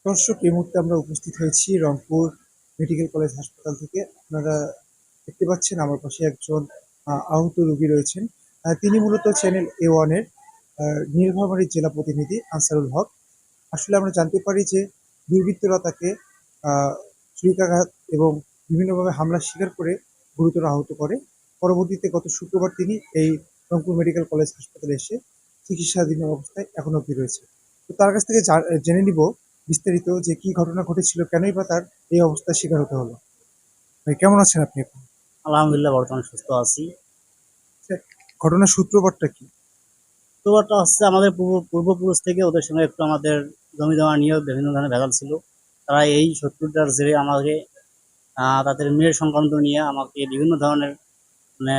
দর্শক, এই মুহূর্তে আমরা উপস্থিত হয়েছি রংপুর মেডিকেল কলেজ হাসপাতাল থেকে। আপনারা দেখতে পাচ্ছেন আমার পাশে একজন আহত রোগী রয়েছেন। তিনি মূলত চ্যানেল A1 এর নীলফামারী জেলা প্রতিনিধি আনসারুল হক। আসলে আমরা জানতে পারি যে দুর্বৃত্তরা তাকে ছুরিকাঘাত এবং বিভিন্নভাবে হামলার শিকার করে গুরুতর আহত করে। পরবর্তীতে গত শুক্রবার তিনি এই রংপুর মেডিকেল কলেজ হাসপাতালে এসে চিকিৎসাধীন অবস্থায় এখন অবধি রয়েছে। তো তার কাছ থেকে জেনে নিব বিস্তারিত যে কি ঘটনা ঘটেছিল, কেনই বা তার এই অবস্থার শিকার হতে হলো। ভাই, কেমন আছেন আপনি এখন? আলহামদুলিল্লাহ বর্তমানে সুস্থ আছি। আচ্ছা, ঘটনার সূত্রপাতটা কি? সূত্রপাতটা হচ্ছে আমাদের পূর্বপুরুষ থেকে ওদের সঙ্গে একটু আমাদের জমি জমা নিয়েও বিভিন্ন ধরনের ভেজাল ছিল। তারা এই শত্রুতার জেরে আমাকে তাদের মেয়ের সংক্রান্ত নিয়ে আমাকে বিভিন্ন ধরনের মানে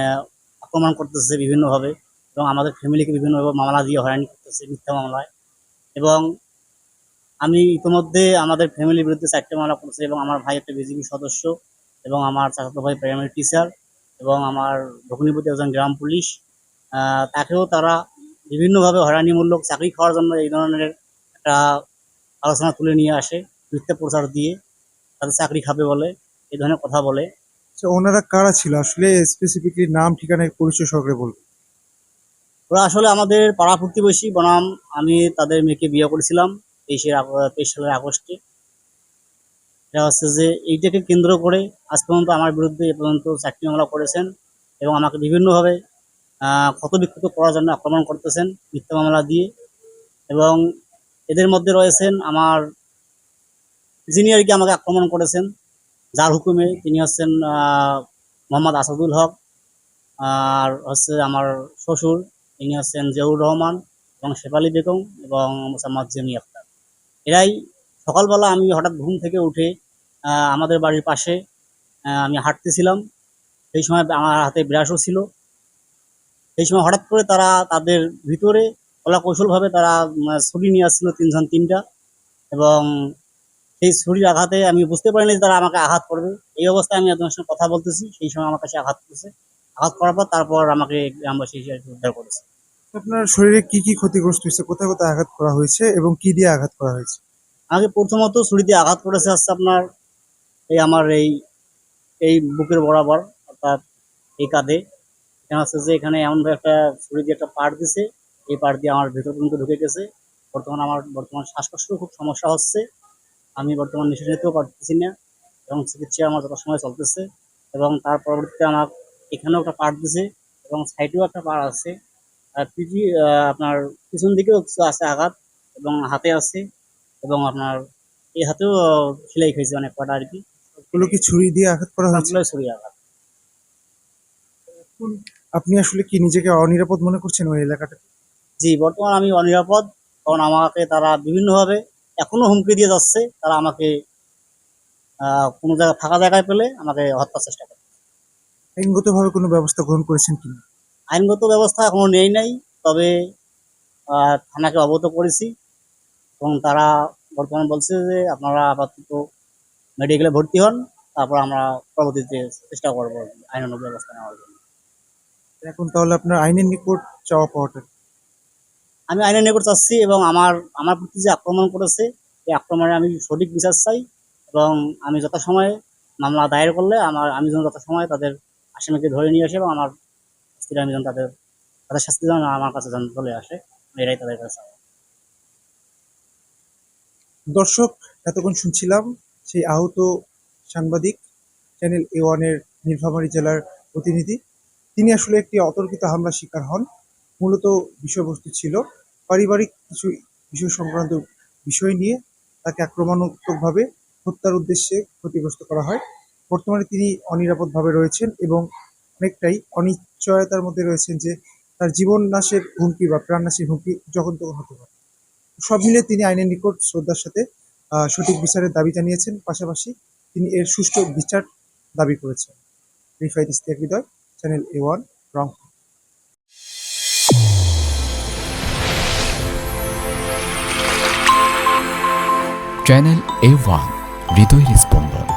আক্রমণ করতেছে বিভিন্নভাবে, এবং আমাদের ফ্যামিলিকে বিভিন্নভাবে মামলা দিয়ে হয়রানি করতেছে মিথ্যা মামলায়। এবং আমি ইতিমধ্যে আমাদের ফ্যামিলির বিরুদ্ধে 4টে মামলা করছে, এবং আমার ভাই একটা বিজিবি সদস্য, এবং আমার চাচাতো ভাই প্রাইমারি টিচার, এবং আমার ভগ্নিপতি একজন গ্রাম পুলিশ। তাকেও তারা বিভিন্নভাবে হয়রানিমূলক চাকরি খাওয়ার জন্য এই ধরনের একটা আলোচনা তুলে নিয়ে আসে, মিথ্যা প্রচার দিয়ে তাদের চাকরি খাবে বলে এই ধরনের কথা বলে। আচ্ছা, ওনারা কারা ছিল আসলে? স্পেসিফিকলি নাম, ঠিকানা, পরিচয় সহকারে বলবেন। ওরা আসলে আমাদের পাড়া প্রতিবেশী বনাম। আমি তাদের মেয়েকে বিয়ে করেছিলাম 23 সালের আগস্টে। এটা হচ্ছে যে এইটাকে কেন্দ্র করে আজ পর্যন্ত আমার বিরুদ্ধে এ পর্যন্ত 4টি মামলা করেছেন, এবং আমাকে বিভিন্নভাবে ক্ষতবিক্ষত করার জন্য আক্রমণ করতেছেন মিথ্যা মামলা দিয়ে। এবং এদের মধ্যে রয়েছেন আমার যিনি আর কি আমাকে আক্রমণ করেছেন, যার হুকুমে, তিনি হচ্ছেন মোহাম্মদ আসাদুল হক। আর হচ্ছে আমার শ্বশুর, তিনি হচ্ছেন জিয়াউর রহমান, এবং শেফালি বেগম, এবং মোসাম্মদ জেমি আক্তার। এরাই সকালবেলা আমি হঠাৎ ঘুম থেকে উঠে আমাদের বাড়ির পাশে আমি হাঁটতেছিলাম। সেই সময় আমার হাতে ব্রাশও ছিল। সেই সময় হঠাৎ করে তারা তাদের ভিতরে কলা কৌশলভাবে তারা ছুরি নিয়ে আসছিল তিনটা। এবং সেই ছুরির আঘাতে আমি বুঝতে পারিনি যে তারা আমাকে আঘাত করবে। এই অবস্থায় আমি একজনের সঙ্গে কথা বলতেছি, সেই সময় আমার কাছে আঘাত করেছে। আঘাত করার পর তারপর আমাকে গ্রামবাসী এসে উদ্ধার করেছে। আপনার শরীরে কি কি ক্ষতিগ্রস্ত হয়েছে, কোথায় কোথায় আঘাত করা হয়েছে এবং কি দিয়ে আঘাত করা হয়েছে? আমাকে প্রথমত ছুরি দিয়ে আঘাত করেছে হচ্ছে আপনার এই আমার এই বুকের বরাবর, অর্থাৎ এই কাঁধে। এখানে হচ্ছে যে এখানে এমনভাবে একটা ছুরি দিয়ে একটা পাড় দিছে, এই পাড় দিয়ে আমার ভেতর পর্যন্ত ঢুকে গেছে। বর্তমান শ্বাসকষ্টের খুব সমস্যা হচ্ছে। আমি বর্তমান নিঃশ্বাস নিতেও পারতেছি না, এবং চিকিৎসা আমার যথাসময়ে চলতেছে। এবং তার পরবর্তীতে আমার এখানেও একটা পাড় দিছে, এবং সাইডেও একটা পাড় আছে। আর আপনার পিছন দিকেও কিছু আছে আঘাত, এবং হাতে আছে, এবং আপনার এই হাতেও সেলাই খাইছে অনেক কটা আর কি। ওগুলো কি ছুরি দিয়ে আঘাত করা হয়েছে? সবগুলোই ছুরি আঘাত। এখন আপনি আসলে কি নিজেকে অনিরাপদ মনে করছেন ওই এলাকাটা? জি, বর্তমান আমি অনিরাপদ, কারণ আমাকে তারা বিভিন্নভাবে এখনো হুমকি দিয়ে যাচ্ছে। তারা আমাকে কোনো জায়গায় ফাঁকা জায়গায় পেলে আমাকে হত্যার চেষ্টা করে। আইনগতভাবে কোনো ব্যবস্থা গ্রহণ করেছেন কিনা? আইনগত ব্যবস্থা এখনো নেই নাই, তবে থানাকে অবগত করেছি, এবং তারা বর্তমানে বলছে যে আপনারা আপাতত মেডিকেলে ভর্তি হন, তারপর আমরা পরবর্তীতে চেষ্টা করবো আইনানুগ ব্যবস্থা নেওয়ার জন্য। এখন তাহলে আপনার আইনের নিকট চাওয়া পাওয়াটা কি? আমি আইনের নিকট চাচ্ছি, এবং আমার আমার প্রতি যে আক্রমণ করেছে, এই আক্রমণে আমি সঠিক বিচার চাই। এবং আমি যথাসময়ে মামলা দায়ের করলে আমি যেন যথাসময়ে তাদের আসামিকে ধরে নিয়ে আসি, এবং আমার স্ত্রী আমি যেন তাদের তাদের শাস্তি যেন আমার কাছে যেন চলে আসে, এটাই তাদের কাছে চাওয়া। দর্শক, এতক্ষণ শুনছিলাম সেই আহত সাংবাদিক, চ্যানেল A1 এর নীলফামারী জেলার প্রতিনিধি। তিনি আসলে একটি অতর্কিত হামলার শিকার হন। মূলত বিষয়বস্তু ছিল পারিবারিক কিছু বিষয় সংক্রান্ত বিষয় নিয়ে তাকে আক্রমণাত্মকভাবে হত্যার উদ্দেশ্যে ক্ষতিগ্রস্ত করা হয়। বর্তমানে তিনি অনিরাপদভাবে রয়েছেন এবং অনেকটাই অনিশ্চয়তার মধ্যে রয়েছেন যে তার জীবন নাশের হুমকি বা প্রাণ নাশের হুমকি যখন তখন হতে পারে। সব মিলিয়ে তিনি আইনের নিকট শ্রদ্ধার সাথে সঠিক বিচারের দাবি জানিয়েছেন। পাশাপাশি তিনি এর সুষ্ঠু বিচার দাবি করেছেন। Rifait Ishtiaq Hridoy, channel A1, Rangpur. Channel A1, হৃদয়ের স্পন্দন।